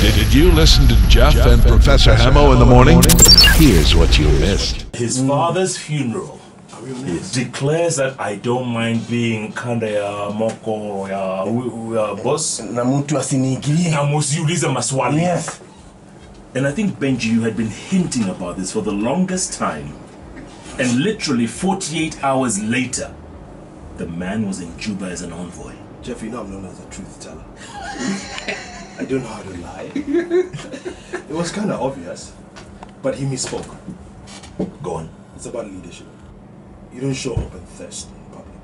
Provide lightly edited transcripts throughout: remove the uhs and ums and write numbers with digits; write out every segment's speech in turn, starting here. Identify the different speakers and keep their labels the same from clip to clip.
Speaker 1: Did you listen to Jeff and Professor Hamo in the morning? Here's what you missed.
Speaker 2: His father's funeral declares that I don't mind being kanda ya moko ya boss.
Speaker 3: Na mtu asiniingilie.
Speaker 2: Na musiulize maswali.
Speaker 3: Yes.
Speaker 2: And I think, Benji, you had been hinting about this for the longest time. And literally 48 hours later, the man was in Cuba as an envoy.
Speaker 3: Jeff, you know I'm known as a truth teller. I don't know how to lie. It was kind of obvious, but he misspoke.
Speaker 2: Go on.
Speaker 3: It's about leadership. You don't show open thirst in public.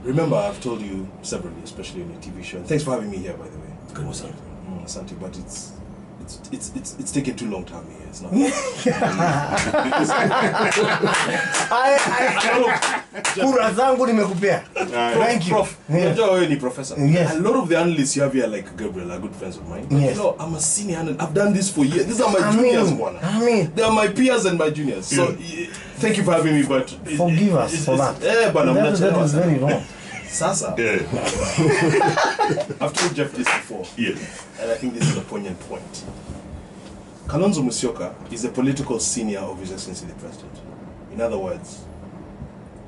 Speaker 3: Remember, I've told you severally, especially on your TV show. And thanks for having me here, by the way.
Speaker 2: Good was that?
Speaker 3: Santi, but it's taken too long to have me here. It's not. Kura zangu nimekupea. Thank you. Prof, you're professor.
Speaker 4: Yes.
Speaker 3: A lot of the analysts you have here, like Gabriel, are good friends of mine.
Speaker 4: Yes.
Speaker 3: You know, I'm a senior analyst. I've done this for years. These are my juniors, one. They are my peers and my juniors. So, thank you for having me, but...
Speaker 4: Forgive us for that.
Speaker 3: But I'm not
Speaker 4: that is very wrong.
Speaker 3: Sasa.
Speaker 2: Yeah.
Speaker 3: I've told Jeff this before.
Speaker 2: Yeah.
Speaker 3: And I think this is a poignant point. Kalonzo Musyoka is a political senior of His Excellency the President. In other words,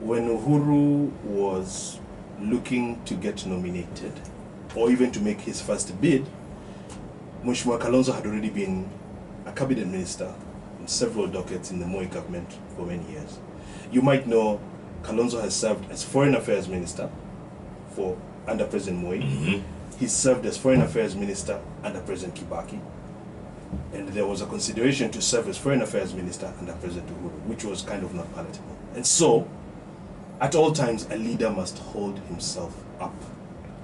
Speaker 3: when Uhuru was looking to get nominated, or even to make his first bid, Mheshimiwa Kalonzo had already been a cabinet minister in several dockets in the Moi government for many years. You might know Kalonzo has served as Foreign Affairs Minister under President Moi. He served as Foreign Affairs Minister under President Kibaki. And there was a consideration to serve as Foreign Affairs Minister under President Uhuru, which was kind of not palatable. And so, at all times, a leader must hold himself up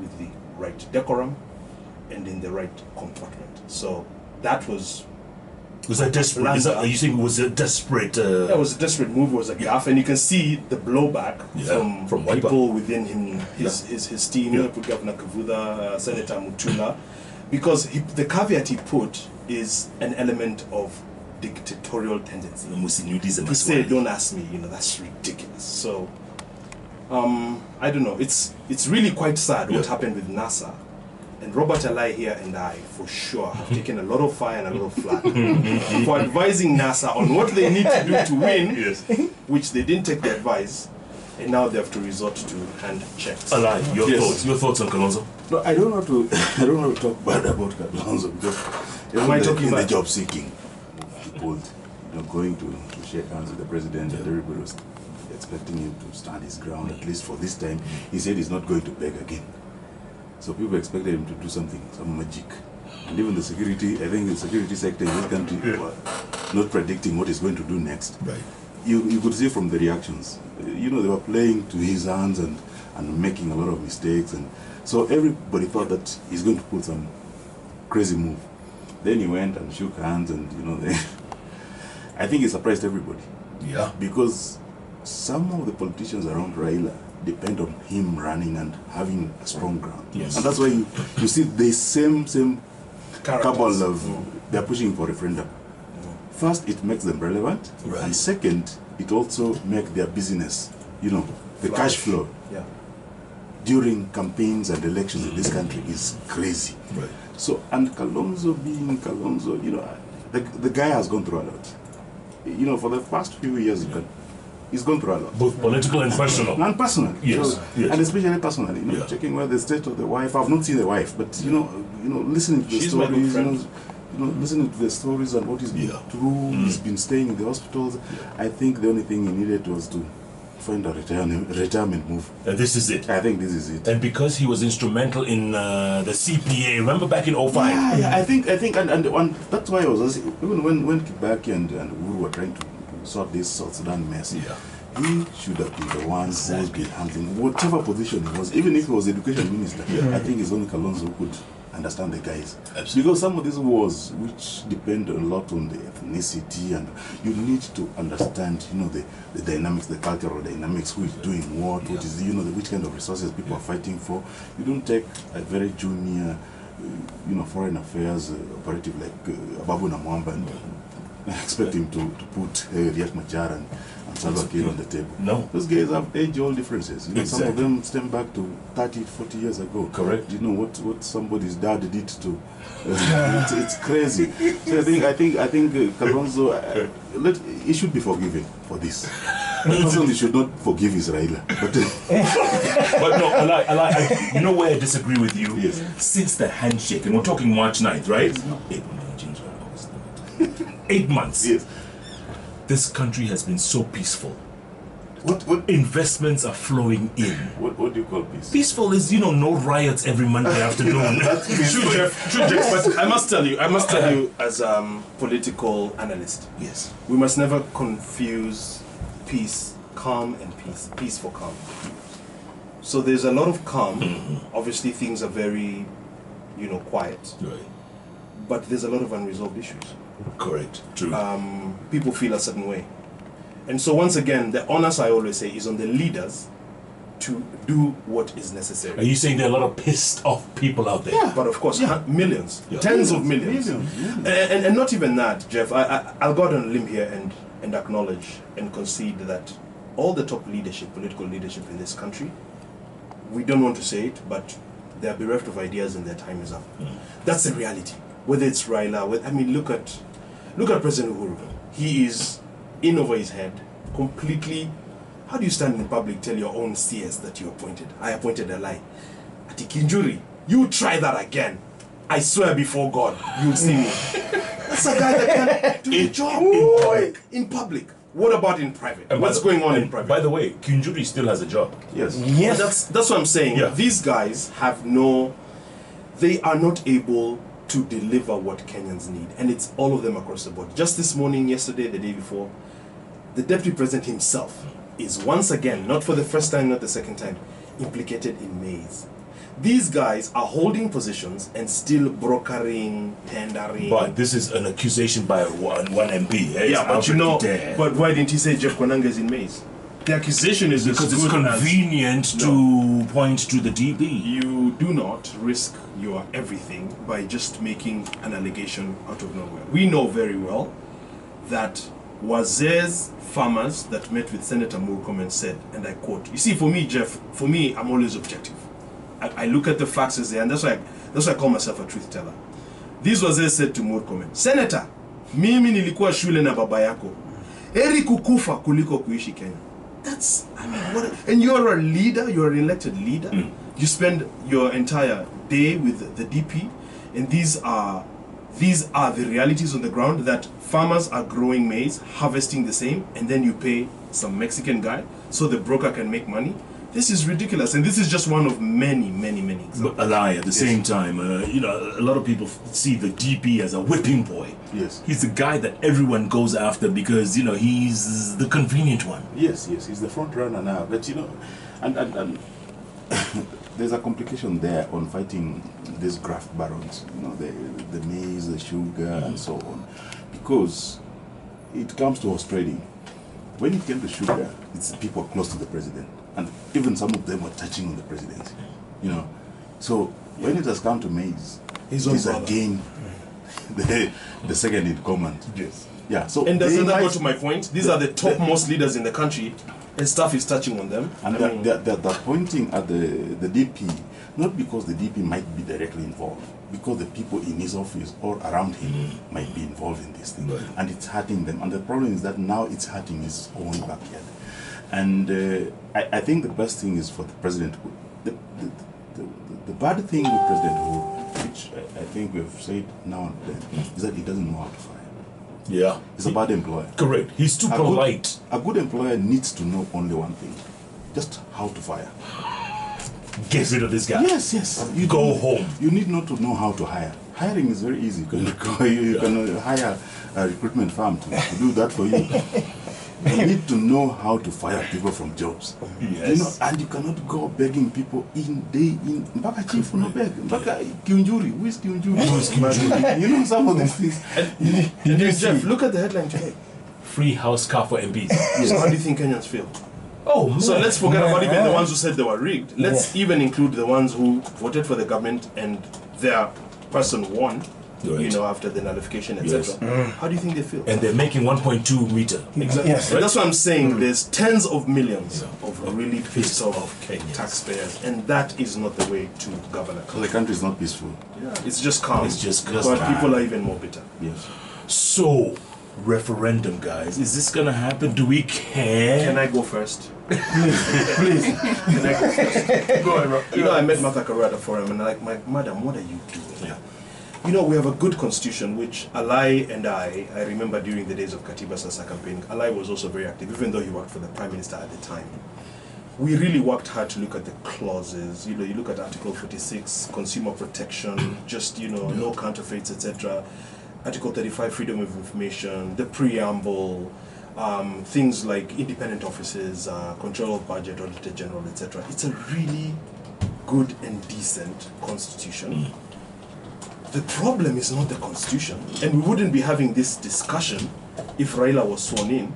Speaker 3: with the right decorum and in the right comportment. So, that was...
Speaker 2: Was that desperate? Are you saying it was a desperate...
Speaker 3: That was a desperate move, it was a gaffe, and you can see the blowback from people within him, his team, Governor Kavuda, Senator Mutula, because the caveat he put is an element of dictatorial tendency. He said, don't ask me, that's ridiculous. So, I don't know, it's really quite sad what happened with NASA. And Robert Alai here and I, for sure, have taken a lot of fire and a lot of flack for advising NASA on what they need to do to win, which they didn't take the advice, and now they have to resort to hand checks.
Speaker 2: Alai, your thoughts on Kalonzo?
Speaker 5: No, I don't want to talk bad about Kalonzo because in the job seeking, he pulled, going to shake hands with the president, and everybody was expecting him to stand his ground, at least for this time. He said he's not going to beg again. So people expected him to do something, some magic. And even the security, I think the security sector in this country were not predicting what he's going to do next.
Speaker 2: Right.
Speaker 5: You could see from the reactions, they were playing to his hands and making a lot of mistakes. And so everybody thought that he's going to pull some crazy move. Then he went and shook hands and, I think he surprised everybody.
Speaker 2: Yeah.
Speaker 5: Because some of the politicians around Raila depend on him running and having a strong ground.
Speaker 2: Yes.
Speaker 5: And that's why you see the same couple of, they're pushing for referendum. First, it makes them relevant, and second, it also makes their business, the cash flow during campaigns and elections in this country is crazy.
Speaker 2: Right.
Speaker 5: So, and Kalonzo being Kalonzo, the guy has gone through a lot. For the past few years, he's gone through a lot.
Speaker 2: Both political and personal.
Speaker 5: And personal.
Speaker 2: Yes.
Speaker 5: And especially personally. Checking where the state of the wife. I've not seen the wife, but listening to the stories, listening to the stories and what he's been through. He's been staying in the hospitals. I think the only thing he needed was to find a retirement move.
Speaker 2: And this is it.
Speaker 5: I think this is it.
Speaker 2: And because he was instrumental in the CPA, remember back in 05?
Speaker 5: Yeah, I think, and that's why I was even when Kibaki and Uhuru were trying to sort this South Sudan mess.
Speaker 2: Yeah.
Speaker 5: He should have been the one who's been handling whatever position he was, even if he was education minister. I think it's only Kalonzo who could understand the guys.
Speaker 2: Absolutely.
Speaker 5: Because some of these wars, which depend a lot on the ethnicity, and you need to understand, the dynamics, the cultural dynamics, who is doing what is, which kind of resources people are fighting for. You don't take a very junior, foreign affairs operative like Ababu Namwamba and expect him to put Riek Machar and Salva Kiir on the table.
Speaker 2: No.
Speaker 5: Those guys have age-old differences. You know, some of
Speaker 2: Exactly.
Speaker 5: them stem back to 30, 40 years ago.
Speaker 2: Correct.
Speaker 5: You know what somebody's dad did to. It's crazy. So I think Kalonzo, he should be forgiven for this. He should not forgive Israel. But
Speaker 2: no, Alai, you know where I disagree with you?
Speaker 5: Yes.
Speaker 2: Since the handshake, and we're talking March 9th, right? 8 months.
Speaker 5: yes.
Speaker 2: This country has been so peaceful.
Speaker 5: What
Speaker 2: Investments are flowing in.
Speaker 5: what do you call peace?
Speaker 2: Peaceful is, no riots every Monday afternoon.
Speaker 3: True, Jeff, but I must tell you, as a political analyst,
Speaker 2: Yes.
Speaker 3: we must never confuse peace, calm, and peace for calm. So there's a lot of calm. Obviously, things are very, quiet.
Speaker 2: Right.
Speaker 3: But there's a lot of unresolved issues.
Speaker 2: Correct. True.
Speaker 3: People feel a certain way. And so once again, the onus, I always say, is on the leaders to do what is
Speaker 2: Are
Speaker 3: necessary.
Speaker 2: you saying there are a lot of pissed off people out there?
Speaker 3: But of course, millions,
Speaker 2: Yeah.
Speaker 3: tens of millions.
Speaker 5: Millions.
Speaker 3: And not even that, Jeff. I'll go out on a limb here and acknowledge and concede that all the top leadership, political leadership in this country, we don't want to say it, but they are bereft of ideas and their time is up. That's the reality. Whether it's Raila, look at President Uhuru. He is in over his head, completely. How do you stand in public, tell your own CS that you appointed? I appointed Alai. Ati Kinjuri, you try that again. I swear before God, you'll see me. That's a guy that can do the job in public. What about in private?
Speaker 2: And
Speaker 3: What's going on in private?
Speaker 2: By the way, Kinjuri still has a job.
Speaker 5: Yes.
Speaker 4: Yes.
Speaker 3: That's what I'm saying.
Speaker 2: Yeah.
Speaker 3: These guys they are not able to deliver what Kenyans need. And it's all of them across the board. Just this morning, yesterday, the day before, the deputy president himself is once again, not for the first time, not the second time, implicated in maize. These guys are holding positions and still brokering, tendering.
Speaker 2: But this is an accusation by one MP. Eh?
Speaker 3: yeah, but
Speaker 2: It's
Speaker 3: but why didn't he say Jeff Konanga is in maize? The accusation is
Speaker 2: because
Speaker 3: as
Speaker 2: it's
Speaker 3: good as-
Speaker 2: convenient to point to the DP.
Speaker 3: You do not risk your everything by just making an allegation out of nowhere. We know very well that Waze's farmers that met with Senator Murkomen said, and I quote, you see, for me, Jeff, I'm always objective. I look at the facts as they are, and that's why I call myself a truth teller. This Wazee said to Murkomen, Senator, mimi nilikuwa shule na baba yako. Heri kukufa kuliko kuishi Kenya. That's, and you're a leader, you're an elected leader. You spend your entire day with the DP, and these are the realities on the ground, that farmers are growing maize, harvesting the same, and then you pay some Mexican guy so the broker can make money. This is ridiculous, and this is just one of many examples.
Speaker 2: But Alai, at the same time, a lot of people see the DP as a whipping boy.
Speaker 5: Yes.
Speaker 2: He's the guy that everyone goes after because, he's the convenient one.
Speaker 5: Yes, he's the front runner now. But and there's a complication there on fighting these graft barons. The maize, the sugar, and so on, because it comes to horse trading. When it came to sugar, it's the people close to the president, and even some of them were touching on the presidency. So when it has come to maize,
Speaker 3: His
Speaker 5: it
Speaker 3: own
Speaker 5: is
Speaker 3: brother.
Speaker 5: again the second in command.
Speaker 3: Yes.
Speaker 5: Yeah. So
Speaker 3: And doesn't
Speaker 5: they
Speaker 3: that go
Speaker 5: might-
Speaker 3: to my point? These are the topmost leaders in the country, and stuff is touching on them.
Speaker 5: And
Speaker 3: I mean,
Speaker 5: they're pointing at the DP, not because the DP might be directly involved, because the people in his office or around him might be involved in this thing.
Speaker 2: Right.
Speaker 5: And it's hurting them. And the problem is that now it's hurting his own backyard. And I think the best thing is for the president. The bad thing with President Uhuru, which I think we've said now and then, is that he doesn't know how to fire.
Speaker 2: Yeah.
Speaker 5: He's a bad employer.
Speaker 2: Correct. He's too polite.
Speaker 5: A good employer needs to know only one thing, just how to fire.
Speaker 2: Get rid of this guy.
Speaker 5: Yes.
Speaker 2: You go home.
Speaker 5: You need not to know how to hire. Hiring is very easy. You can hire a recruitment firm to do that for you. You need to know how to fire people from jobs.
Speaker 2: Yes.
Speaker 5: And you cannot go begging people in, day in. Mpaka chief no beg. Mpaka Kiunjuri. Who is Kiunjuri? Some of the things.
Speaker 3: and Jeff, look at the headline today.
Speaker 2: Free house car for MPs.
Speaker 3: So how do you think Kenyans feel?
Speaker 2: Oh,
Speaker 3: So let's forget about even the ones who said they were rigged. Let's even include the ones who voted for the government and their person won.
Speaker 2: Right.
Speaker 3: you know, after the nullification, etc. How do you think they feel?
Speaker 2: And they're making 1.2 meter.
Speaker 3: Exactly.
Speaker 4: Yes.
Speaker 3: That's what I'm saying. There's tens of millions of really pissed off
Speaker 2: Kenyans.
Speaker 3: taxpayers, and that is not the way to govern a
Speaker 5: So
Speaker 3: country.
Speaker 5: the country is not peaceful.
Speaker 3: It's just calm.
Speaker 2: It's just
Speaker 3: but
Speaker 2: calm.
Speaker 3: people are even more bitter.
Speaker 5: Yes.
Speaker 2: So, referendum, guys, is this gonna happen? Do we care?
Speaker 3: Can I go first?
Speaker 4: Please.
Speaker 3: Can I go first? Go ahead, Rob. You know, I met Martha Karua at a forum, and I'm like, Madam, what are you doing?
Speaker 2: Yeah.
Speaker 3: You know, we have a good constitution, which Alai and I remember during the days of Katiba Sasa campaign, Alai was also very active, even though he worked for the Prime Minister at the time. We really worked hard to look at the clauses. You know, you look at Article 46, consumer protection, just, you know, no counterfeits, etc. Article 35, freedom of information, the preamble, things like independent offices, control of budget, auditor general, etc. It's a really good and decent constitution. The problem is not the constitution, and we wouldn't be having this discussion if Raila was sworn in.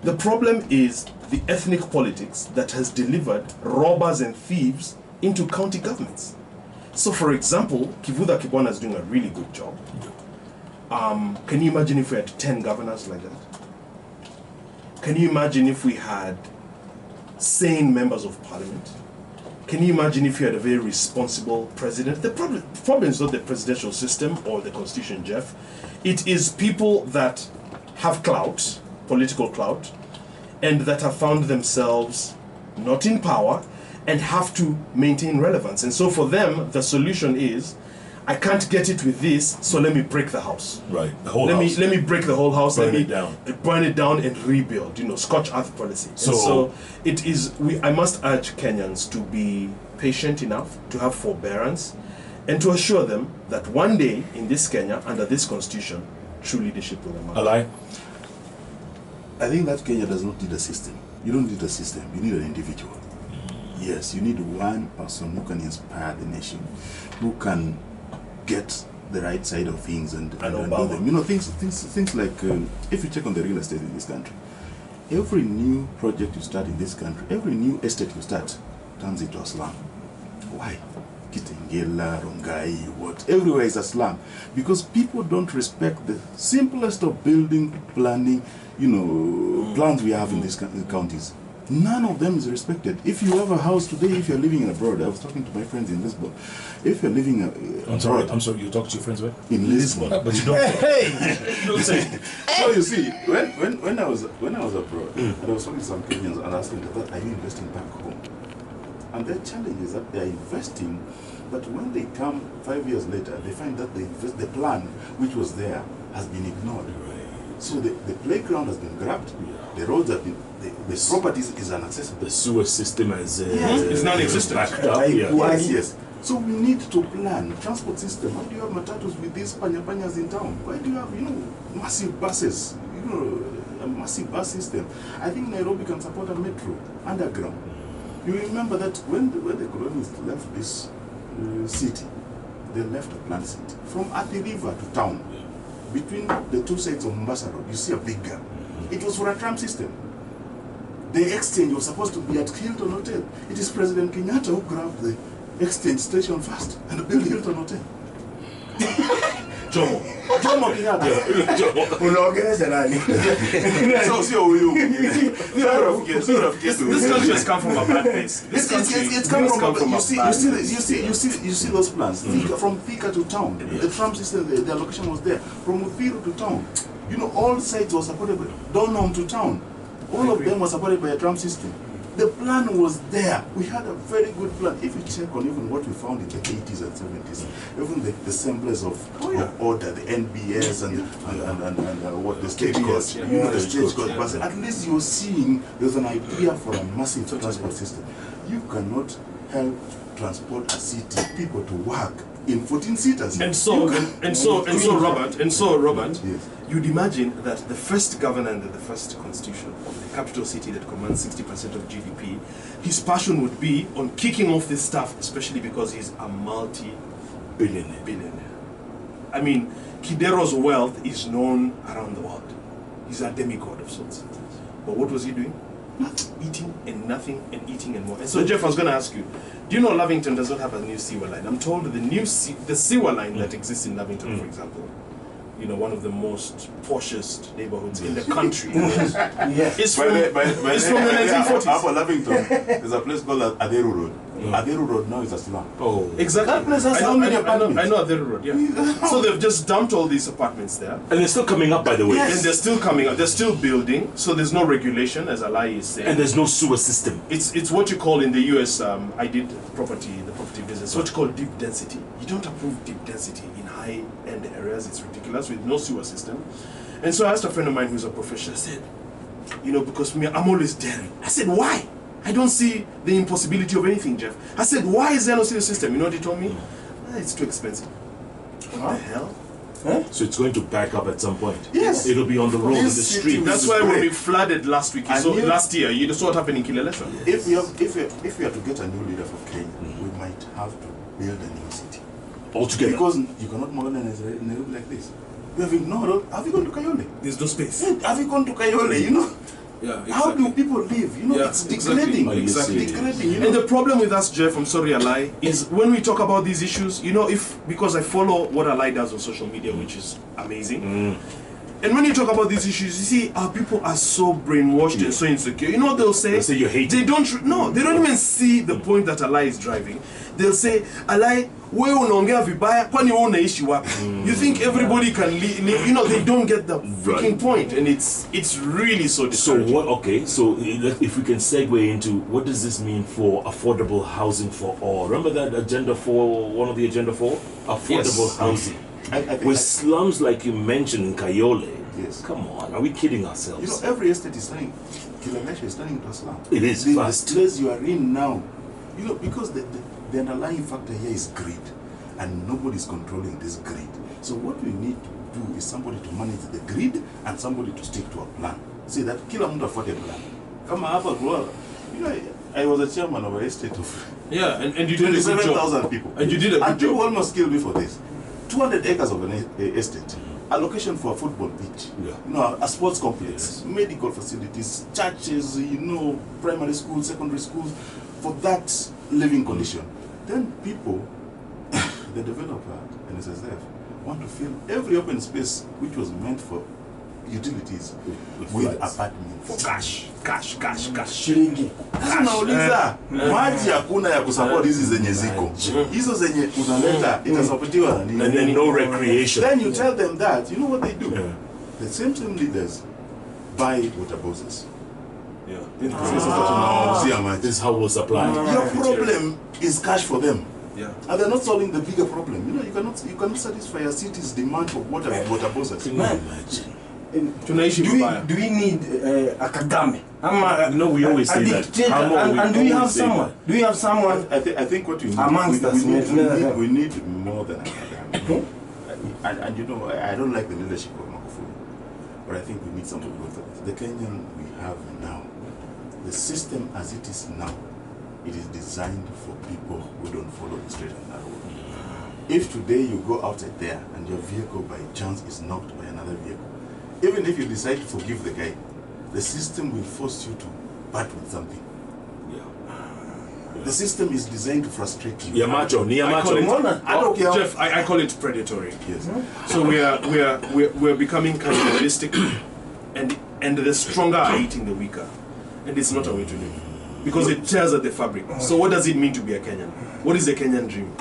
Speaker 3: The problem is the ethnic politics that has delivered robbers and thieves into county governments. So, for example, Kivutha Kibwana is doing a really good job. Can you imagine if we had 10 governors like that? Can you imagine if we had sane members of parliament? Can you imagine if you had a very responsible president? The problem is not the presidential system or the constitution, Jeff. It is people that have clout, political clout, and that have found themselves not in power and have to maintain relevance. And so for them, the solution is, I can't get it with this, so let me break the house.
Speaker 2: Right, the whole
Speaker 3: Let
Speaker 2: house.
Speaker 3: me break the whole house.
Speaker 2: Burn
Speaker 3: let me
Speaker 2: it down.
Speaker 3: burn it down and rebuild. You know, scorched earth policy. And so it is. I must urge Kenyans to be patient enough, to have forbearance, and to assure them that one day in this Kenya, under this constitution, true leadership will emerge.
Speaker 2: Alai?
Speaker 5: I think that Kenya does not need a system. You don't need a system. You need an individual. Yes, you need one person who can inspire the nation, who can get the right side of things and do them. You know, things like if you check on the real estate in this country, every new project you start in this country, every new estate you start turns into a slum. Why? Kitengela, Rongai, what? Everywhere is a slum because people don't respect the simplest of building planning, you know, plans we have in these counties. None of them is respected. If you have a house today, if you're living abroad, I was talking to my friends in Lisbon. If you're living
Speaker 2: I'm sorry, you talk to your friends where?
Speaker 5: in Lisbon,
Speaker 2: But you don't.
Speaker 4: Hey!
Speaker 5: so you see, when I was abroad, and I was talking to some Kenyans and asking them, are you investing back home? And their challenge is that they are investing, but when they come 5 years later, they find that the plan which was there has been ignored. So the playground has been grabbed, the roads have been, the properties is inaccessible.
Speaker 2: The sewer system is
Speaker 3: It's non-existent.
Speaker 2: backed up. Yeah.
Speaker 5: Yes. So we need to plan transport system. Why do you have matatus with these panyas in town? Why do you have, massive buses? A massive bus system. I think Nairobi can support a metro underground. You remember that when the colonists left this city, they left a planned city from Athi River to town. Between the two sides of Mombasa Road, you see a big gap. It was for a tram system. The exchange was supposed to be at Hilton Hotel. It is President Kenyatta who grabbed the exchange station first and built Hilton Hotel. Jomo Kenyatta.
Speaker 4: Unaongeleza nani?
Speaker 3: This country has come from a bad place.
Speaker 5: It's come from you see those plans. From Thika to town, the tram system, the location was there. From Uthiru to town, all sites were supported by Donholm to town. All of them were supported by a tram system. The plan was there. We had a very good plan. If you check on even what we found in the 80s and 70s, even the semblance of order, the NBS and what the stagecoach, the stagecoach. But at least you're seeing there's an idea for a massive transport system. You cannot help transport a city, people to work in 14 seaters.
Speaker 3: And so Robert,
Speaker 5: Yes.
Speaker 3: you'd imagine that the first governor under the first constitution of the capital city that commands 60% of GDP, his passion would be on kicking off this stuff, especially because he's a multi-billionaire. I mean, Kidero's wealth is known around the world. He's a demigod of sorts. But what was he doing? eating and nothing and eating and more. And so Jeff, I was going to ask you, do you know Lavington does not have a new sewer line? I'm told the sewer line that exists in Lavington, for example, you know, one of the most poshest neighborhoods in the country. It's from the 1940s.
Speaker 5: Upper Lavington, there's a place called Aderu Road. Aderu Road now is a slum.
Speaker 3: Oh, exactly.
Speaker 5: That place has so many apartments.
Speaker 3: I know Aderu Road, yeah. So they've just dumped all these apartments there.
Speaker 2: And they're still coming up, by the way.
Speaker 3: Yes. And they're still coming up. They're still building. So there's no regulation, as Alai is saying.
Speaker 2: And there's no sewer system.
Speaker 3: It's what you call in the US, I did the property business, it's what you call deep density. You don't approve deep density in high-end areas. It's ridiculous with no sewer system. And so I asked a friend of mine who's a professional, I said, you know, because me, I'm always daring. I said, why? I don't see the impossibility of anything, Jeff. I said, why is there no sewer system? You know what he told me? It's too expensive. What the hell?
Speaker 2: Huh? So it's going to back up at some point.
Speaker 3: Yes.
Speaker 2: It'll be on the road in the street.
Speaker 3: That's why when we flooded last week, last year, you saw what happened in Kilelesa.
Speaker 5: Yes. If we are to get a new leader for Kenya, we might have to build a new city.
Speaker 2: Altogether.
Speaker 5: Because you cannot modernize a neighborhood like this. We have ignored. Have you gone to Kayole?
Speaker 3: There's no space.
Speaker 5: Have you gone to Kayole? You know?
Speaker 3: Yeah, exactly.
Speaker 5: How do people live? You know, it's degrading.
Speaker 3: Exactly.
Speaker 5: Degrading, you know?
Speaker 3: And the problem with us, Jeff, I'm sorry, Alai, is when we talk about these issues, you know, because I follow what Alai does on social media, which is amazing. And when you talk about these issues, you see, our people are so brainwashed and so insecure. You know what they'll say?
Speaker 2: They'll say you hate
Speaker 3: They don't even see the point that Alai is driving. They'll say, Alai, wewe unaongea vibaya, kwani wewe unaishi wapi? You think everybody can live, you know, they don't get the freaking point, and it's really so discouraging.
Speaker 2: So if we can segue into what does this mean for affordable housing for all? Remember that agenda 4, one of the agenda 4? Affordable housing. With slums like you mentioned in Kayole.
Speaker 5: Yes.
Speaker 2: Come on, are we kidding ourselves?
Speaker 5: You know, every estate is turning, Kilelesha is turning to a slum.
Speaker 2: It is
Speaker 5: the
Speaker 2: fast.
Speaker 5: place you are in now, you know, because the underlying factor here is greed, and nobody's controlling this greed. So what we need to do is somebody to manage the greed and somebody to stick to a plan. See that kila mtu afuate plan. Kama hapa kwa, you know, I was a chairman of a estate of
Speaker 3: and you did a good job.
Speaker 5: 27,000 people.
Speaker 3: And you did a good job.
Speaker 5: And people almost killed me for this. 200 acres of an estate. Allocation for a football pitch, you know, a sports complex, medical facilities, churches, you know, primary schools, secondary schools, for that living condition. Then people, the developer and SSF, want to fill every open space which was meant for utilities with apartments.
Speaker 3: For cash.
Speaker 4: Shilingi.
Speaker 5: Sasa unauliza, maji hakuna ya kusupport hizi zenye ziko. Hizo zenye unaleta itasupportiwa na nini?
Speaker 2: And then no recreation.
Speaker 5: Then you tell them that, you know what they do? The same leaders buy water bosses.
Speaker 2: This is how we'll supply.
Speaker 5: Your problem is cash for them.
Speaker 3: Yeah.
Speaker 5: And they're not solving the bigger problem. You know, you cannot satisfy a city's demand for water with water bosses.
Speaker 2: Imagine.
Speaker 4: Do we need a Kagame?
Speaker 2: No, we always say that.
Speaker 4: And do we have someone? Do we have someone?
Speaker 5: I think what we need,
Speaker 4: amongst us,
Speaker 5: we need more than a Kagame. And you know, I don't like the leadership of Magufuli, but I think we need somebody with it. The Kenyan we have now, the system as it is now, it is designed for people who don't follow the straight and narrow road. If today you go outside there and your vehicle by chance is knocked by another vehicle, even if you decide to forgive the guy, the system will force you to part with something. The system is designed to frustrate you.
Speaker 3: Jeff, I call it predatory.
Speaker 5: Yes.
Speaker 3: So we're becoming cannibalistic, and the stronger are eating the weaker, and it's not a way to live because it tears at the fabric. So what does it mean to be a Kenyan? What is the Kenyan dream?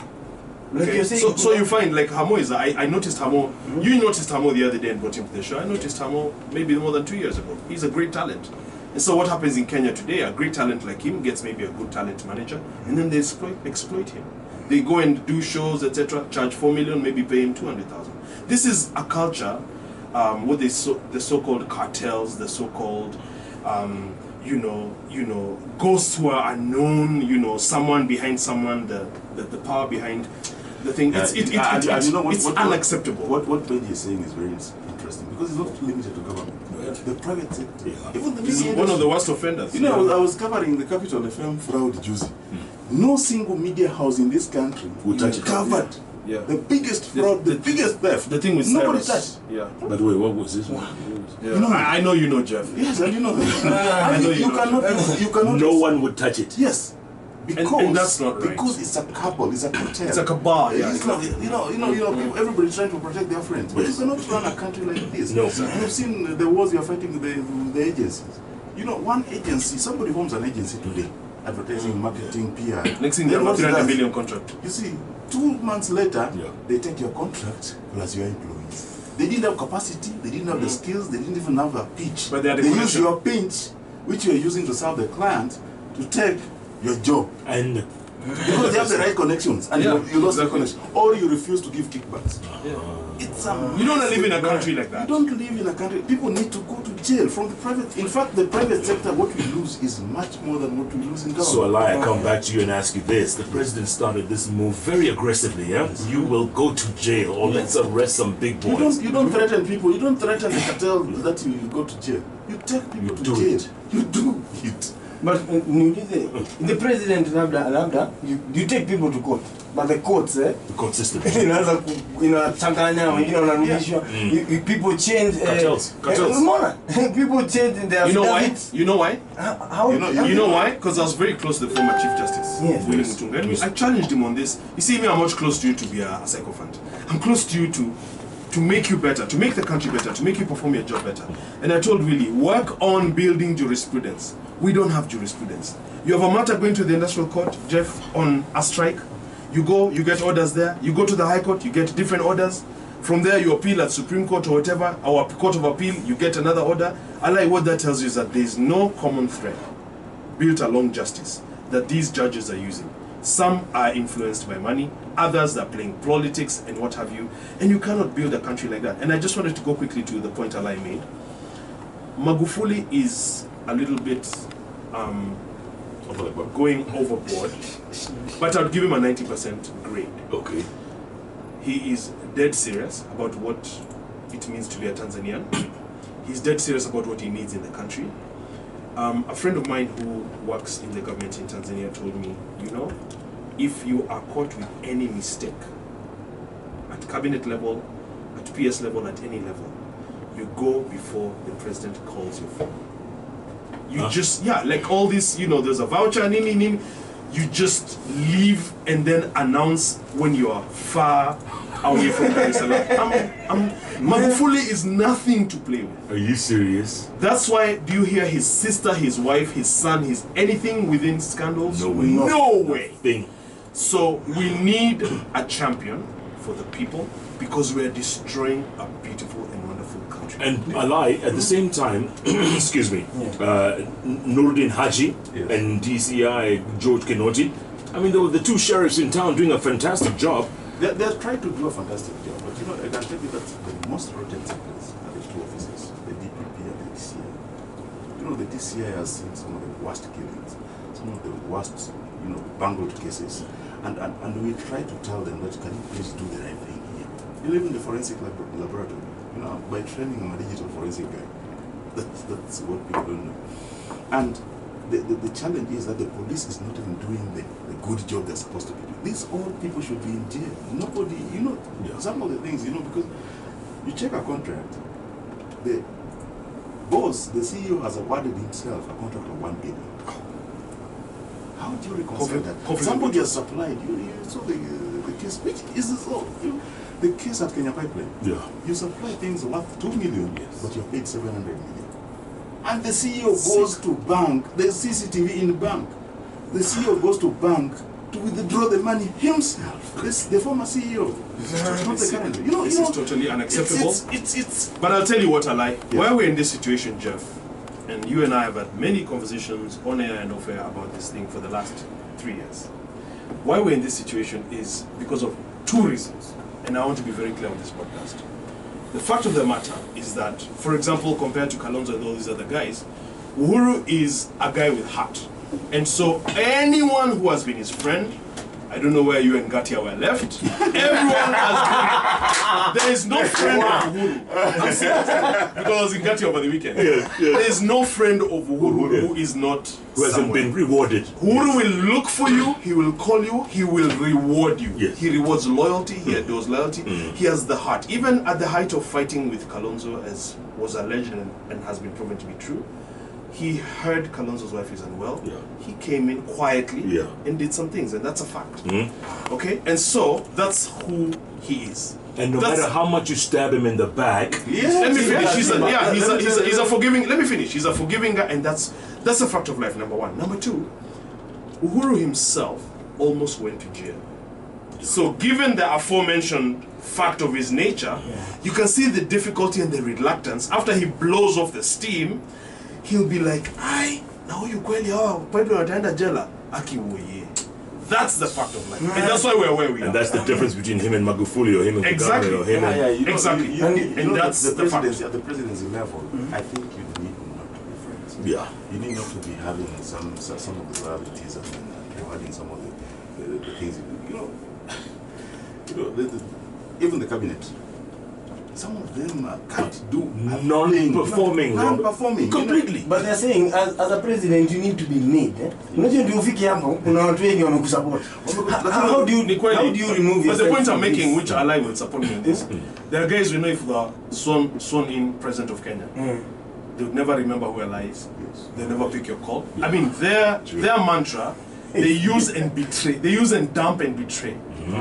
Speaker 3: Okay. So you find like Hamo is I noticed Hamo. You noticed Hamo the other day and brought him to the show. I noticed Hamo maybe more than 2 years ago. He's a great talent. And so what happens in Kenya today, a great talent like him gets maybe a good talent manager, and then they exploit him. They go and do shows, etc., charge 4 million, maybe pay him 200,000. This is a culture, what the so-called cartels, the so-called, ghosts who are unknown, someone behind someone, the power behind the thing. It's unacceptable.
Speaker 5: What Benji is saying is very interesting because it's not limited to government. The private sector, even the
Speaker 3: this is one of the worst offenders.
Speaker 5: You know, I was covering the Capital FM fraud juicy. No single media house in this country covered
Speaker 3: Yeah.
Speaker 5: The biggest fraud, the biggest theft.
Speaker 3: The thing with
Speaker 5: nobody
Speaker 3: Cyrus.
Speaker 5: touched.
Speaker 3: Yeah.
Speaker 2: By the way, what was this one?
Speaker 3: Yeah.
Speaker 5: You know,
Speaker 3: I know you know, Jeff.
Speaker 5: Yes, and you know.
Speaker 3: I know
Speaker 5: you cannot.
Speaker 2: No one would touch it.
Speaker 5: Yes. Because
Speaker 3: and that's not right.
Speaker 5: Because it's a couple, it's a cartel.
Speaker 3: It's a cabal. Yeah.
Speaker 5: It's not, you know, people, everybody's trying to protect their friends. But you cannot run a country like this.
Speaker 2: No.
Speaker 5: You've seen the wars you're fighting with the agencies. You know, one agency, somebody forms an agency today, advertising, marketing, PR.
Speaker 3: Next thing, they have a 300 million contract.
Speaker 5: You see, 2 months later,
Speaker 2: Yeah.
Speaker 5: they take your contract plus your employees. They didn't have capacity, they didn't have the skills, they didn't even have a pitch.
Speaker 3: But they
Speaker 5: use your pinch, which you're using to serve the client, to take your job.
Speaker 2: And
Speaker 5: Because they have the right connections, and
Speaker 3: Yeah,
Speaker 5: you lost the
Speaker 3: exactly.
Speaker 5: connection, or you refuse to give kickbacks.
Speaker 3: Yeah.
Speaker 5: It's
Speaker 3: You don't live in a country like that.
Speaker 5: You don't live in a country. People need to go to jail from the private. In fact, the private sector, what we lose is much more than what we lose in government.
Speaker 2: so, Alai, I come back to you and ask you this. The president started this move very aggressively, yeah? You will go to jail, or let's arrest some big boys.
Speaker 5: You don't threaten people. You don't threaten the cartel that you go to jail. You take people to
Speaker 2: do
Speaker 5: jail.
Speaker 2: it.
Speaker 5: You do it.
Speaker 4: But the president labda you take people to court, but the courts
Speaker 2: The court system.
Speaker 4: inaanza inachanganya wengine wanarudishwa. People change
Speaker 2: Cartels.
Speaker 4: umeona? People change their
Speaker 3: You know why?
Speaker 4: affidavits.
Speaker 3: You know why?
Speaker 4: How
Speaker 3: You know why? Because I was very close to the former Chief Justice.
Speaker 4: Yes.
Speaker 3: William Mutunga. And I challenged him on this. You see me, I'm much close to you to be a sycophant. I'm close to you to make you better, to make the country better, to make you perform your job better. And I told Willie, work on building jurisprudence. We don't have jurisprudence. You have a matter going to the industrial court, Jeff, on a strike. You go, you get orders there. You go to the High Court, you get different orders. From there, you appeal at Supreme Court or whatever, our Court of Appeal, you get another order. Alai, what that tells you is that there is no common thread built along justice that these judges are using. Some are influenced by money, others are playing politics and what have you, and you cannot build a country like that. And I just wanted to go quickly to the point Alai made. Magufuli is a little bit going overboard, but I'll give him a 90% grade.
Speaker 2: Okay.
Speaker 3: He is dead serious about what it means to be a Tanzanian. He's dead serious about what he needs in the country. A friend of mine who works in the government in Tanzania told me, you know, if you are caught with any mistake at cabinet level, at PS level, at any level, you go before the president calls your phone. You just, like all this, you know, there's a voucher, you just leave and then announce when you are far away from Dar es Salaam. Magufuli is nothing to play with.
Speaker 2: Are you serious?
Speaker 3: That's why, do you hear his sister, his wife, his son, his anything within scandals?
Speaker 2: No way.
Speaker 3: No way.
Speaker 2: Thing.
Speaker 3: So we need a champion for the people because we are destroying a beautiful and wonderful country.
Speaker 2: And Alai, at the same time, excuse me, Nuruddin Haji and DCI George Kinoti, I mean, they were the two sheriffs in town doing a fantastic job.
Speaker 5: They're trying to do a fantastic job, but you know, I can tell you that the most rotten sectors are the two officers, the DPP and the DCI. You know, the DCI has seen some of the worst killings, some of the worst, you know, bungled cases. And we try to tell them that, can you please do the right thing here? You live in the forensic laboratory. You know, by training, I'm a digital forensic guy. That's what people don't know. And the challenge is that the police is not even doing the good job they're supposed to be doing. These old people should be in jail. Nobody, you know, some of the things, you know, because you check a contract, the boss, the CEO has awarded himself a contract of 1 billion. How do you reconcile that? Somebody has supplied, you saw the case, which is so, the case at Kenya Pipeline.
Speaker 2: Yeah.
Speaker 5: You supply things worth 2 million, but you're paid 700 million. And the CEO goes to bank, the CCTV in bank. The CEO goes to bank to withdraw the money himself. The former CEO. Not the current.
Speaker 3: This is totally unacceptable. But I'll tell you what, Alai. Why we're in this situation, Jeff, and you and I have had many conversations on air and off air about this thing for the last 3 years. Why we're in this situation is because of 2 reasons. And I want to be very clear on this podcast. The fact of the matter is that, for example, compared to Kalonzo and all these other guys, Uhuru is a guy with heart. And so anyone who has been his friend, I don't know where you and Gatia were left, everyone has been There is no friend of Uhuru. I'm serious. Because I was in Gati over the weekend. There is no friend of Uhuru who is not
Speaker 2: Who hasn't been rewarded.
Speaker 3: Uhuru will look for you, he will call you, he will reward you.
Speaker 2: Yes.
Speaker 3: He rewards loyalty, he adores loyalty, he has the heart. Even at the height of fighting with Kalonzo, as was alleged and has been proven to be true, he heard Kalonzo's wife is unwell.
Speaker 2: Yeah.
Speaker 3: He came in quietly and did some things, and that's a fact. Okay? And so, that's who he is.
Speaker 2: And no matter how much you stab him in the back,
Speaker 3: Let me finish. He's a forgiving. Let me finish. He's a forgiving guy, and that's a fact of life. Number one. Number two, Uhuru himself almost went to jail. So, given the aforementioned fact of his nature, you can see the difficulty and the reluctance. After he blows off the steam, he'll be like, "I now you kweli Pedro ataenda jela akiwoye." That's the fact of life, and that's why we're where we are.
Speaker 2: and that's the difference between him and Magufuli or him and
Speaker 3: Exactly.
Speaker 2: Kagame or him and...
Speaker 3: Exactly. And that's
Speaker 5: the
Speaker 3: the fact.
Speaker 5: presidency, at the presidency level, I think you need not to be friends.
Speaker 2: Yeah.
Speaker 5: You need not to be having some of the loyalties and rewarding some of the things. Even the cabinet. Some of them can't do
Speaker 2: Non-performing.
Speaker 5: Non-performing.
Speaker 2: Completely.
Speaker 4: But they're saying, as a president, you need to be made. Unajua ndio ufike hapo, kuna watu wengi wanakusupport. How do you remove
Speaker 3: But the
Speaker 4: yourself
Speaker 3: point I'm
Speaker 4: from
Speaker 3: making,
Speaker 4: this?
Speaker 3: which Alai will support me in this, there are guys we know if they are sworn in president of Kenya, they would never remember who Alai is. They never pick your call. I mean, their mantra, they use and betray. They use and dump and betray.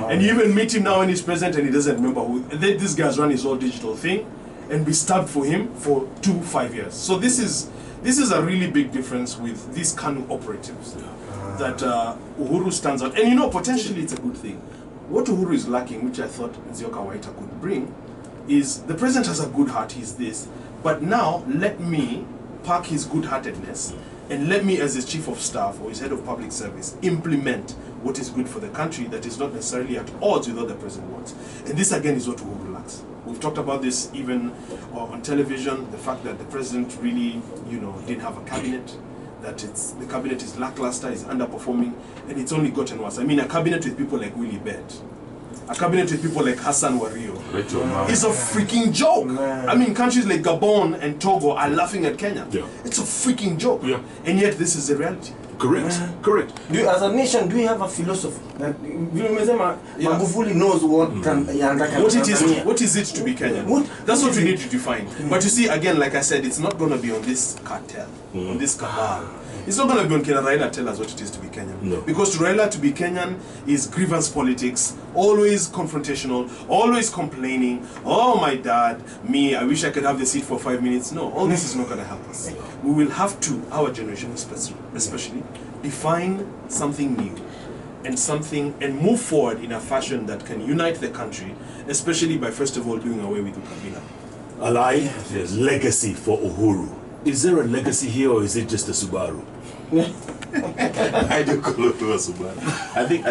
Speaker 3: And you even meet him now when he's president and he doesn't remember who. This guy's run his whole digital thing, and we stabbed for him for 5 years. So this is a really big difference with these KANU operatives that Uhuru stands out. And potentially it's a good thing. What Uhuru is lacking, which I thought Nzioka Waita could bring, is the president has a good heart. He's this, but now let me park his good-heartedness and let me, as his chief of staff or his head of public service, implement what is good for the country that is not necessarily at odds with what the president wants. And this again is what Uhuru lacks. We've talked about this even on television, the fact that the president really, didn't have a cabinet, that the cabinet is lackluster, is underperforming, and it's only gotten worse. I mean, a cabinet with people like Willie Bett, a cabinet with people like Hassan Wario, is a freaking joke. I mean, countries like Gabon and Togo are laughing at Kenya. It's a freaking joke. And yet this is the reality.
Speaker 2: Correct. Correct.
Speaker 4: As a nation, do we have a philosophy? Magufuli knows what
Speaker 3: what is it to be Kenyan? That's what we need to define. But you see, again, like I said, it's not going to be on this cartel, on this cabal. It's not going to be on Kenya Raila tell us what it is to be Kenyan.
Speaker 2: No.
Speaker 3: Because to Raila to be Kenyan is grievance politics, always confrontational, always complaining. Oh, my dad, me, I wish I could have the seat for 5 minutes. No, all this is not going to help us. We will have to, our generation especially, define something new and move forward in a fashion that can unite the country, especially by first of all doing away with Ukabila.
Speaker 2: Alai, legacy for Uhuru. Is there a legacy here or is it just a Subaru?
Speaker 5: I do call it a Subaru. I think,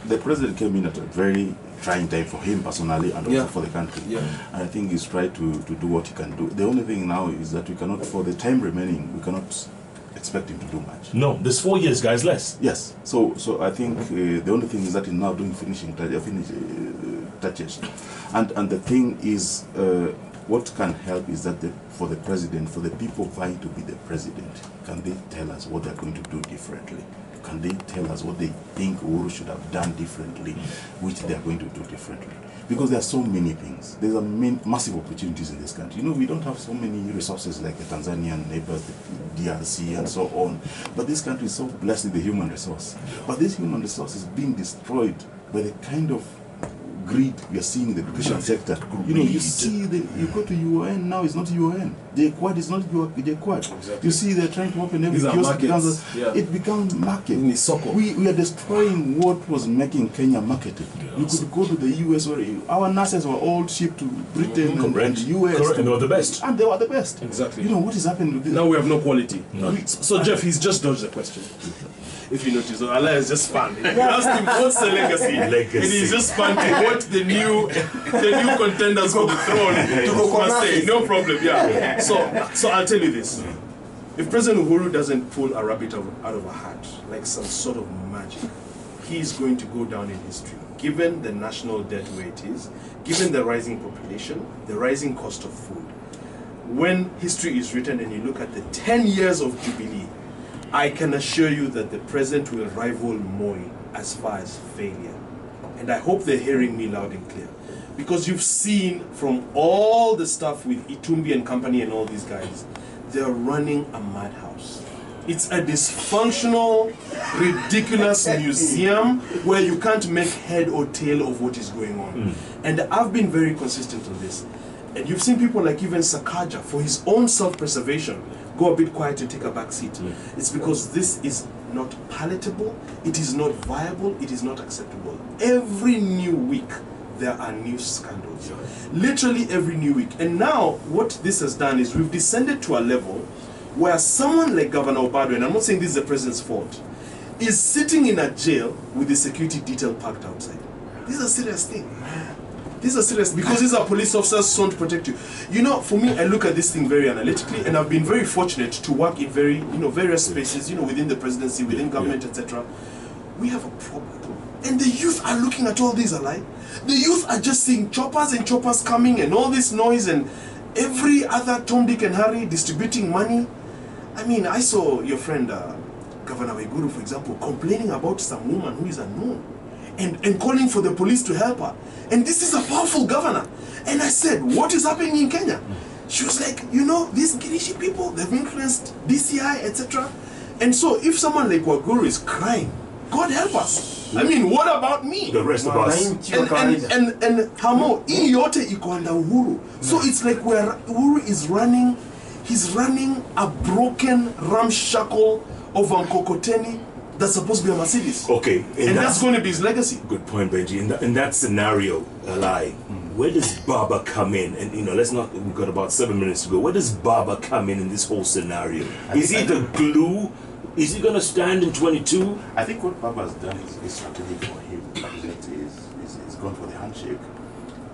Speaker 5: the president came in at a very trying time for him personally and also for the country. And I think he's tried to do what he can do. The only thing now is that we cannot, for the time remaining, we cannot expect him to do much.
Speaker 2: No, there's 4 years, guys, less.
Speaker 5: Yes. So I think the only thing is that he's now doing finishing touches. And the thing is, what can help is that for the president, for the people vying to be the president, can they tell us what they're going to do differently? Can they tell us what they think Uhuru should have done differently, which they are going to do differently? Because there are so many things. There's massive opportunities in this country. We don't have so many resources like the Tanzanian neighbors, the DRC, and so on. But this country is so blessed with the human resource. But this human resource is being destroyed by the kind of greed we are seeing in the education sector. You see, you go to UN now, it's not UN. The Quad is not the Quad. Exactly. You see, they're trying to open every kiosk. It becomes market. We are destroying what was making Kenya marketed. You could go to the US where our nurses were all shipped to Britain and the US.
Speaker 2: And they were the best.
Speaker 5: And they were the best.
Speaker 3: Exactly.
Speaker 5: What is happening with this?
Speaker 3: Now we have no quality.
Speaker 2: No.
Speaker 3: So Jeff, he's just dodged the question. If you notice, Alai is just fun. You asked him what's the legacy, and he's just fun to what the new contenders for the throne must say. No problem, So I'll tell you this: if President Uhuru doesn't pull a rabbit out of a hat, like some sort of magic, he's going to go down in history given the national debt where it is, given the rising population, the rising cost of food, when history is written and you look at the 10 years of Jubilee, I can assure you that the present will rival Moi as far as failure. And I hope they're hearing me loud and clear. Because you've seen from all the stuff with Itumbi and company and all these guys, they're running a madhouse. It's a dysfunctional, ridiculous museum where you can't make head or tail of what is going on. And I've been very consistent on this. And you've seen people like even Sakaja, for his own self-preservation, go a bit quiet and take a back seat. It's because this is not palatable, it is not viable, it is not acceptable. Every new week, there are new scandals. Literally every new week. And now, what this has done is we've descended to a level where someone like Governor Obado, and I'm not saying this is the president's fault, is sitting in a jail with the security detail parked outside. This is a serious thing. This is a serious, because these are police officers who want to protect you. You know, for me, I look at this thing very analytically, and I've been very fortunate to work in various spaces, within the presidency, within government, etc. We have a problem. And the youth are looking at all these, Alai. The youth are just seeing choppers and choppers coming and all this noise and every other Tom, Dick and Harry distributing money. I mean, I saw your friend, Governor Waiguru, for example, complaining about some woman who is unknown and calling for the police to help her. And this is a powerful governor. And I said, what is happening in Kenya? She was like, these Girishi people, they've influenced DCI, etc. And so if someone like Waiguru is crying, God help us. I mean, what about me?
Speaker 2: The rest of us.
Speaker 3: And Hamo, hii yote iko under Uhuru. So it's like where Uhuru is running, he's running a broken ramshackle of Mkokoteni that's supposed to be a Mercedes.
Speaker 2: Okay.
Speaker 3: And that's going to be his legacy.
Speaker 2: Good point, Benji. In that scenario, Alai, where does Baba come in? And we've got about 7 minutes to go. Where does Baba come in this whole scenario? Is he the glue? Is he going to stand in 22?
Speaker 5: I think what Baba has done is strategic for him. He's gone for the handshake,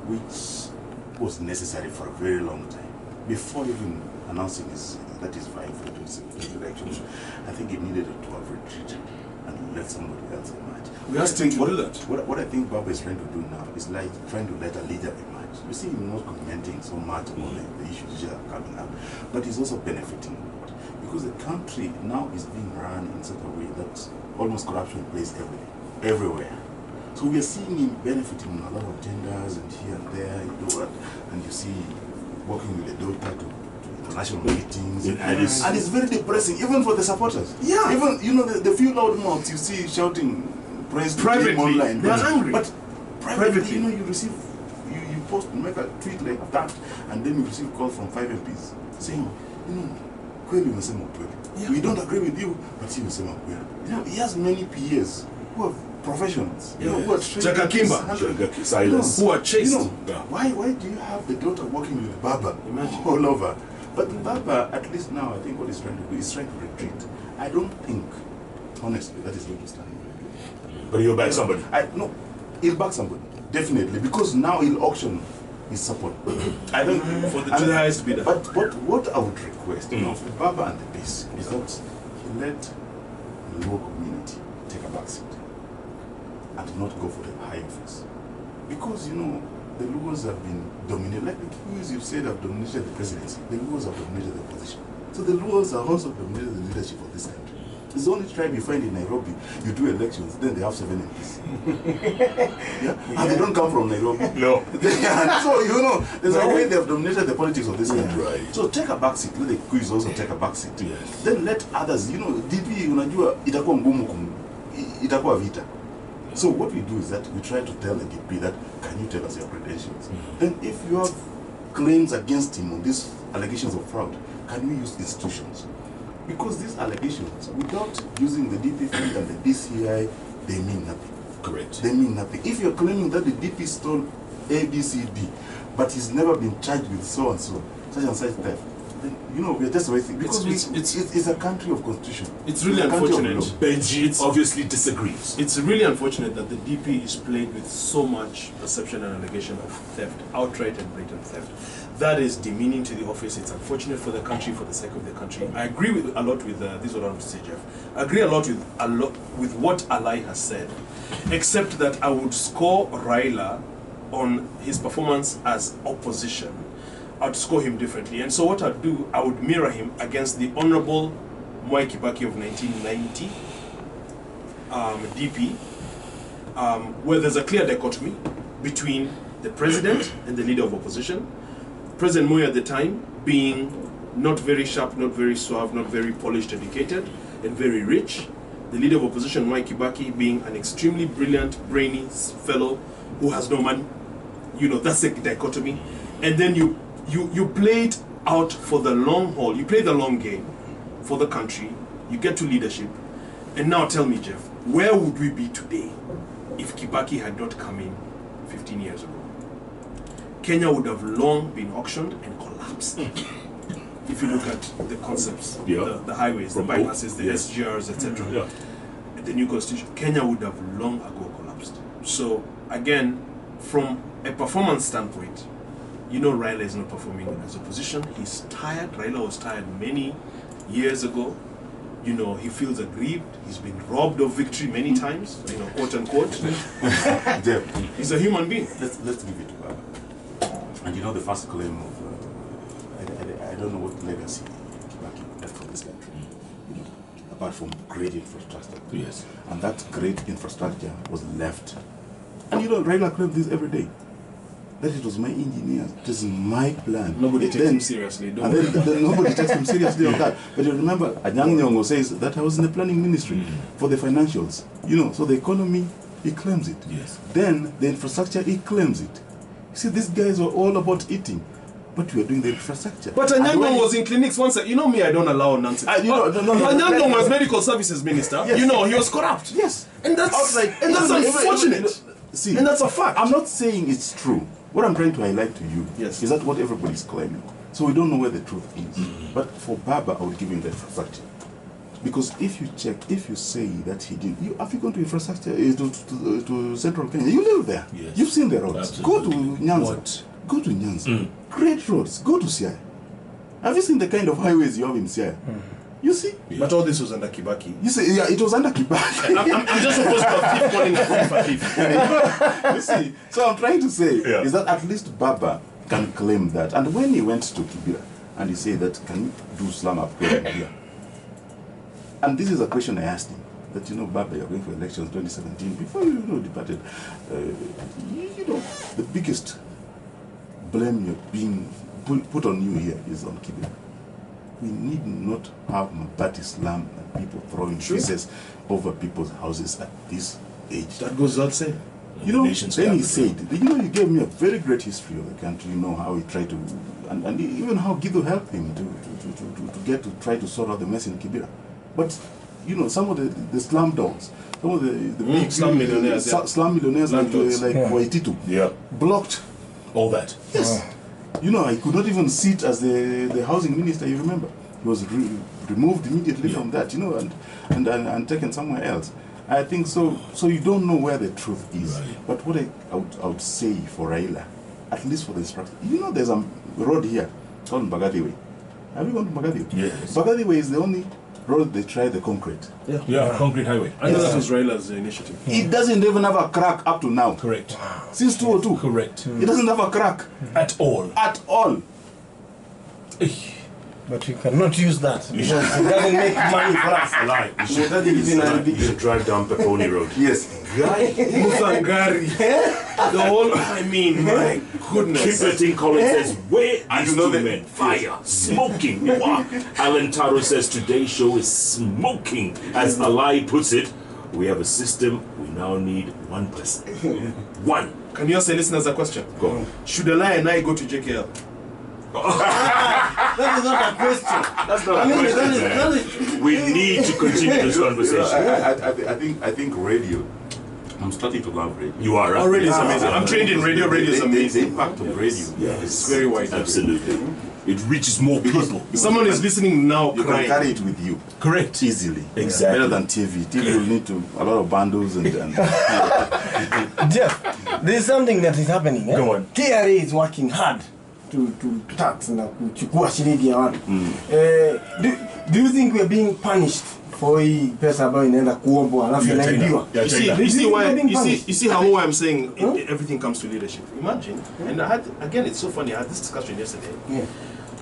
Speaker 5: which was necessary for a very long time. Before even announcing that he's vying for the 2017 elections, I think he needed to have retreated and let somebody else emerge.
Speaker 3: We asked him to do that.
Speaker 5: What I think Baba is trying to do now is like trying to let a leader emerge. You see him not commenting so much on the issues that are coming up, but he's also benefiting. Because the country now is being run in such a way that almost corruption plays everywhere. So we are seeing him benefiting on a lot of genders and here and there, and you see working with the daughter to international meetings, and it's very depressing, even for the supporters.
Speaker 3: Yeah.
Speaker 5: Even the few loud mouths you see shouting praise
Speaker 3: privately
Speaker 5: online,
Speaker 3: they're angry.
Speaker 5: But privately, you receive, you post, make a tweet like that, and then you receive calls from 5 MPs saying, kweli unasema ukweli. We don't agree with you, but you unasema ukweli. He has many PAs who are professionals, who are trained,
Speaker 3: who are chaste.
Speaker 5: Why do you have the daughter working with Baba all over? But Baba, at least now, I think what he's trying to do is trying to retreat. I don't think, honestly, that is going to stand.
Speaker 2: But he'll back somebody.
Speaker 5: No, he'll back somebody, definitely, because now he'll auction his support.
Speaker 3: I think for the two highest bidder.
Speaker 5: But what I would request, for Baba and the base, is that he let the Luo community take a back seat and not go for the high office. Because, the Luos have been dominated, like the Luos you said have dominated the presidency, the Luos have dominated the opposition. So the Luos have also dominated the leadership of this country. It's the only tribe you find in Nairobi. You do elections, then they have 7 MPs. And they don't come from Nairobi.
Speaker 2: No.
Speaker 5: So, there's a way they have dominated the politics of this country.
Speaker 2: Right.
Speaker 5: So take a back seat. Let the Quiz also take a back seat. Yes. Then let others, DP, unajua, itakuwa ngumu, itakuwa vita. So what we do is that we try to tell the DP that, can you tell us your credentials? Then if you have claims against him on these allegations of fraud, can we use institutions? Because these allegations, without using the DP fund and the DCI, they mean nothing.
Speaker 2: Correct.
Speaker 5: They mean nothing. If you're claiming that the DP stole A, B, C, D, but he's never been charged with so and so, such and such theft, we're just waiting because it's a country of constitution.
Speaker 3: It's really unfortunate.
Speaker 2: Benji obviously disagrees.
Speaker 3: It's really unfortunate that the DP is plagued with so much perception and allegation of theft, outright and blatant theft. That is demeaning to the office. It's unfortunate for the country, for the sake of the country. I agree a lot with this is what I want to say, Jeff. I agree a lot with what Alai has said, except that I would score Raila on his performance as opposition. I'd score him differently. And so what I'd do, I would mirror him against the Honorable Mwai Kibaki of 1990, DP, where there's a clear dichotomy between the president and the leader of opposition. President Moi at the time being not very sharp, not very suave, not very polished, educated, and very rich. The leader of opposition, Mwai Kibaki, being an extremely brilliant, brainy fellow who has no money. That's a dichotomy. And then you play it out for the long haul. You play the long game for the country. You get to leadership. And now tell me, Jeff, where would we be today if Kibaki had not come in 15 years ago? Kenya would have long been auctioned and collapsed. If you look at the concepts, the highways, the bypasses, the SGRs, etc. The new constitution, Kenya would have long ago collapsed. So again, from a performance standpoint, Raila is not performing as opposition. He's tired. Raila was tired many years ago. He feels aggrieved. He's been robbed of victory many times, quote unquote. He's a human being.
Speaker 5: Let's give it to Baba. And the first claim of, I don't know what legacy Kibaki left for this country, apart from great infrastructure.
Speaker 2: Yes.
Speaker 5: And that great infrastructure was left. And Raila claimed this every day. That it was my engineers, it is my plan.
Speaker 3: Nobody takes him seriously.
Speaker 5: And then nobody takes him seriously on that. But you remember, Anyang Nyong'o says that I was in the planning ministry for the financials. So the economy, he claims it.
Speaker 2: Yes.
Speaker 5: Then the infrastructure, he claims it. You see, these guys were all about eating, but we are doing the infrastructure.
Speaker 3: But Anyang Nyong'o was in clinics once. Me, I don't allow nonsense. Anyang Nyong'o was medical services minister.
Speaker 5: Yes.
Speaker 3: He was corrupt.
Speaker 5: Yes.
Speaker 3: And that's unfortunate.
Speaker 5: See,
Speaker 3: and that's a fact.
Speaker 5: I'm not saying it's true. What I'm trying to highlight to you is that what everybody's claiming. So we don't know where the truth is. But for Baba, I would give him the infrastructure. Because if you say that he didn't, have you gone to infrastructure, to central Kenya? You live there.
Speaker 2: Yes.
Speaker 5: You've seen the roads.
Speaker 2: Absolutely.
Speaker 5: Go to Nyanza. Go to Nyanza. Great roads. Go to Siaya. Have you seen the kind of highways you have in Siaya? You see?
Speaker 3: Yeah. But all this was under Kibaki.
Speaker 5: You see, it was under Kibaki.
Speaker 3: I'm just supposed to have thief calling for thief.
Speaker 5: You see? So I'm trying to say is that at least Baba can claim that. And when he went to Kibera and he said that, can you do slum upgrade here? And this is a question I asked him. That, Baba, you're going for elections 2017. Before you departed, the biggest blame you're being put on you here is on Kibera. We need not have Mabati slum and people throwing pieces over people's houses at this age.
Speaker 3: That goes without saying.
Speaker 5: Then he said, you gave me a very great history of the country, how he tried to, and even how Gido helped him to try to sort out the mess in Kibera. But, some of the slum dogs, some of the big
Speaker 3: slum millionaires,
Speaker 5: like Waititu, blocked
Speaker 2: all that.
Speaker 5: Yes. I could not even sit as the housing minister, you remember. He was removed immediately from that, and taken somewhere else. I think so. So you don't know where the truth is.
Speaker 2: Right.
Speaker 5: But what I would say for Raila, at least for the structure, there's a road here called Mbagathi Way. Have you gone to Mbagathi Way?
Speaker 2: Yes.
Speaker 5: Mbagathi Way is the only road they tried the concrete.
Speaker 2: Yeah, concrete highway.
Speaker 3: I know that was Raila's initiative.
Speaker 5: It doesn't even have a crack up to now.
Speaker 2: Correct.
Speaker 5: Since 2002.
Speaker 2: Correct.
Speaker 5: It doesn't have a crack.
Speaker 2: At all.
Speaker 5: At all.
Speaker 4: But we cannot use that because it doesn't make money for us.
Speaker 2: Alai.
Speaker 3: You drive down Peponi Road.
Speaker 5: Yes.
Speaker 3: Musangari. The whole, my goodness.
Speaker 2: Kipleting Collins says, where are you men? Fire, smoking. Alan Taro says, today's show is smoking. As Alai puts it, we have a system, we now need one person. One.
Speaker 3: Can you ask the listeners a question?
Speaker 2: Go.
Speaker 3: Should Alai and I go to JKL?
Speaker 4: That is not a question.
Speaker 2: That's not a question. We need to continue this conversation.
Speaker 5: I think radio I'm starting to love radio.
Speaker 2: You are, right?
Speaker 3: Oh, radio is amazing. I'm trained in radio. Radio is
Speaker 5: The
Speaker 3: amazing.
Speaker 5: impact of radio is
Speaker 3: very wide.
Speaker 2: Absolutely. It reaches more people.
Speaker 3: Someone is listening now
Speaker 5: You
Speaker 3: crying.
Speaker 5: can carry it with you.
Speaker 2: Correct.
Speaker 5: Easily.
Speaker 2: Exactly.
Speaker 5: Better than TV. TV will need to a lot of bundles and
Speaker 4: Jeff, there's something that is happening.
Speaker 2: Go on.
Speaker 4: KRA is working hard to tax na kuchukua shilingi ya watu. Do you think we are being punished for hii pesa ambayo inaenda kuombwa alafu inaibiwa?
Speaker 3: You see how I'm saying everything comes to leadership. Imagine, and I had, again, it's so funny, I had this discussion yesterday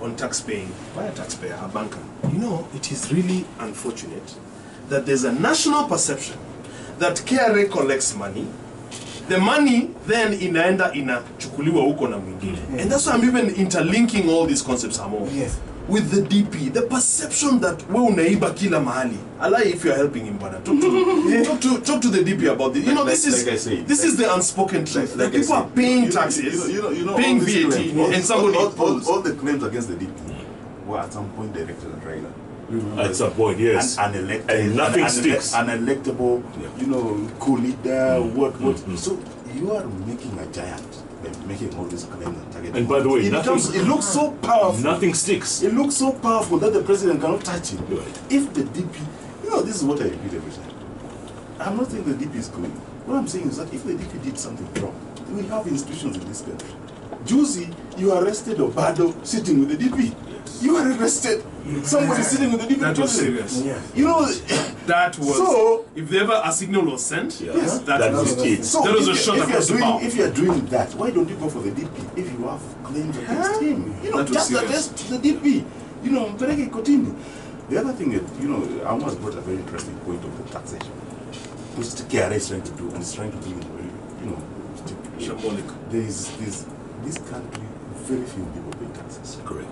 Speaker 3: on tax paying by a taxpayer, a banker. You know, it is really unfortunate that there's a national perception that KRA collects money. The money then inaenda inachukuliwa huko na mwingine. And that's why I'm even interlinking all these concepts with the DP. The perception that we unaiba kila mahali. Alai, if you're helping him, brother, talk to the DP about this. You know, this is the unspoken truth. Like people are paying taxes, paying VAT, and somebody
Speaker 5: all the claims against the DP were at some point directed at Raila.
Speaker 2: At some point, yes.
Speaker 5: Unelected,
Speaker 2: and nothing sticks.
Speaker 5: Unelectable, co-leader, what. So you are making a giant by making all these claims and targeting.
Speaker 2: And by the way,
Speaker 5: it looks so powerful.
Speaker 2: Nothing sticks.
Speaker 5: It looks so powerful that the president cannot touch it.
Speaker 2: Right.
Speaker 5: If the DP, this is what I repeat every time. I'm not saying the DP is good. What I'm saying is that if the DP did something wrong, we have institutions in this country. Juicy, you arrested Obado sitting with the DP. You are arrested. Somebody sitting with the DP.
Speaker 3: That was serious.
Speaker 4: Yeah.
Speaker 3: That was. So, if ever a signal was sent, that was it.
Speaker 5: So
Speaker 3: there was a shot across the bow.
Speaker 5: If you are doing that, why don't you go for the DP if you have claims against him? Just arrest the DP. Mpeleke kotini. The other thing is, Amos brought a very interesting point of the taxation, which the KRA is trying to do, and it's trying to do it very,
Speaker 3: Symbolic.
Speaker 5: This country, very few people pay taxes.
Speaker 2: Correct.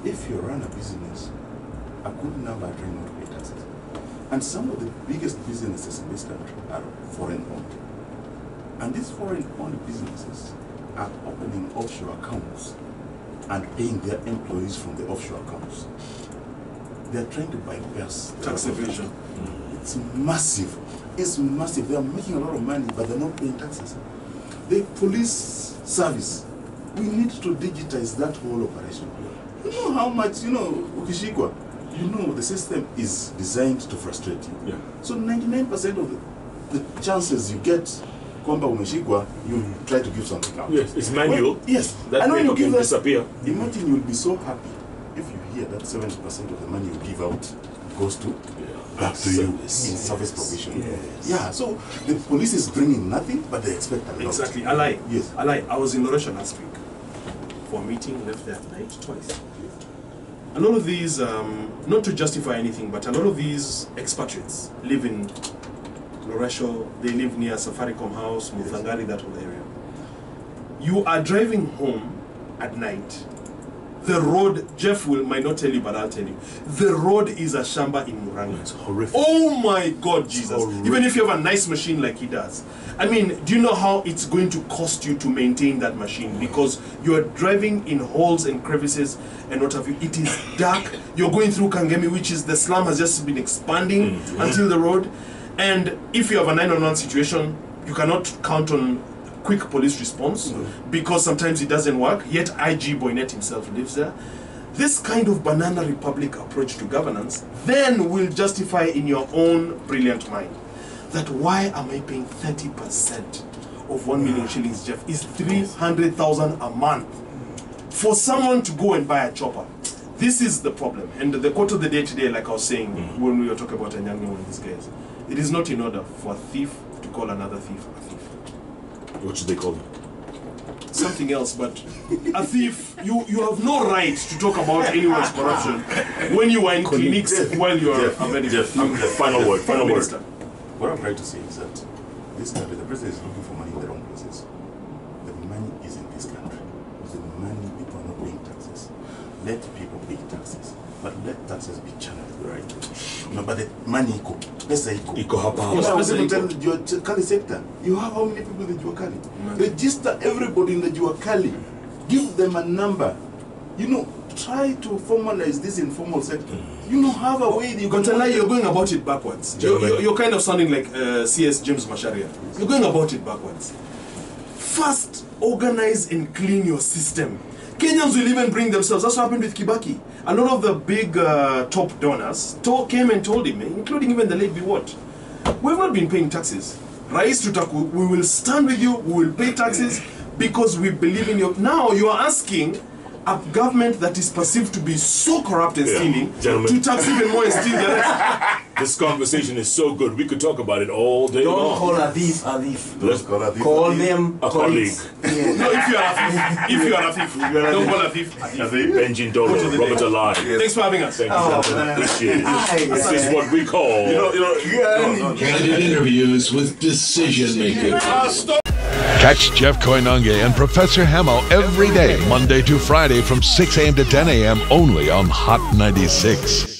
Speaker 5: If you run a business, a good number are trying not to pay taxes. And some of the biggest businesses in this country are foreign-owned. And these foreign-owned businesses are opening offshore accounts and paying their employees from the offshore accounts. They are trying to bypass
Speaker 3: Tax evasion.
Speaker 5: It's massive. It's massive. They are making a lot of money, but they're not paying taxes. The police service, we need to digitize that whole operation. You know how much, ukishikwa, the system is designed to frustrate you.
Speaker 2: Yeah.
Speaker 5: So 99% of the chances you get, kwamba umeshikwa, you try to give something out.
Speaker 2: Yes, it's manual.
Speaker 5: Yes.
Speaker 2: That
Speaker 5: and when you give that,
Speaker 2: disappear.
Speaker 5: imagine you'll be so happy if you hear that 70% of the money you give out goes to back to you in service provision.
Speaker 2: Yes.
Speaker 5: Yeah, so the police is bringing nothing, but they expect a lot.
Speaker 3: Exactly. Alai.
Speaker 5: Yes.
Speaker 3: Alai, I was in Russia last week for a meeting, left there at night twice. A lot of these, not to justify anything, but a lot of these expatriates live in Loresho, they live near Safaricom House, Muthangari, that whole area. You are driving home at night. The road, Jeff might not tell you, but I'll tell you. The road is a shamba in Muranga.
Speaker 2: It's horrific.
Speaker 3: Oh my God, Jesus. Even if you have a nice machine like he does. I mean, do you know how it's going to cost you to maintain that machine? Because you are driving in holes and crevices and what have you. It is dark. You're going through Kangemi, which is the slum has just been expanding until the road. And if you have a 911 situation, you cannot count on quick police response because sometimes it doesn't work. Yet IG Boynet himself lives there. This kind of banana republic approach to governance then will justify in your own brilliant mind that why am I paying 30% of 1 million shillings, Jeff, is 300,000 a month for someone to go and buy a chopper. This is the problem. And the quote of the day today, like I was saying when we were talking about Anyango and these guys, it is not in order for a thief to call another thief a thief.
Speaker 2: What should they call him?
Speaker 3: Something else, but a thief, you have no right to talk about anyone's corruption when you are in clinics while you are a medical.
Speaker 2: Final word.
Speaker 5: What I'm trying to say is that this country, the president is looking for money in the wrong places. The money is in this country. The money, people are not paying taxes. Let people pay taxes, but let taxes be channeled right. No, but the money
Speaker 2: Iko hapa.
Speaker 5: You know, tell the Juakali sector, you have how many people in the Juakali? Register everybody in the Juakali. Give them a number. try to formalize this informal sector. You know, have a way.
Speaker 3: But Alai, you're going about it backwards. You're kind of sounding like CS James Masharia. You're going about it backwards. First, organize and clean your system. Kenyans will even bring themselves. That's what happened with Kibaki. A lot of the big top donors came and told him, including even the late Biwott, we've not been paying taxes. Rais Tutaku, we will stand with you, we will pay taxes because we believe in you. Now you are asking a government that is perceived to be so corrupt and stealing to tax even more and steal the rest.
Speaker 2: This conversation is so good. We could talk about it all day
Speaker 4: Don't
Speaker 2: long.
Speaker 4: call a thief a thief.
Speaker 5: Let's call a thief.
Speaker 4: Call them
Speaker 2: a colleague.
Speaker 4: Yeah.
Speaker 3: No, if you are a thief, don't call a thief.
Speaker 2: Benji, Ndolo, Robert Alai.
Speaker 3: Thanks for having us.
Speaker 2: Thank you, gentlemen. Appreciate it. This is what we call
Speaker 1: Candid interviews with decision making. Catch Jeff Koinange and Professor Hamo every day, Monday to Friday from 6 a.m. to 10 a.m. only on Hot 96.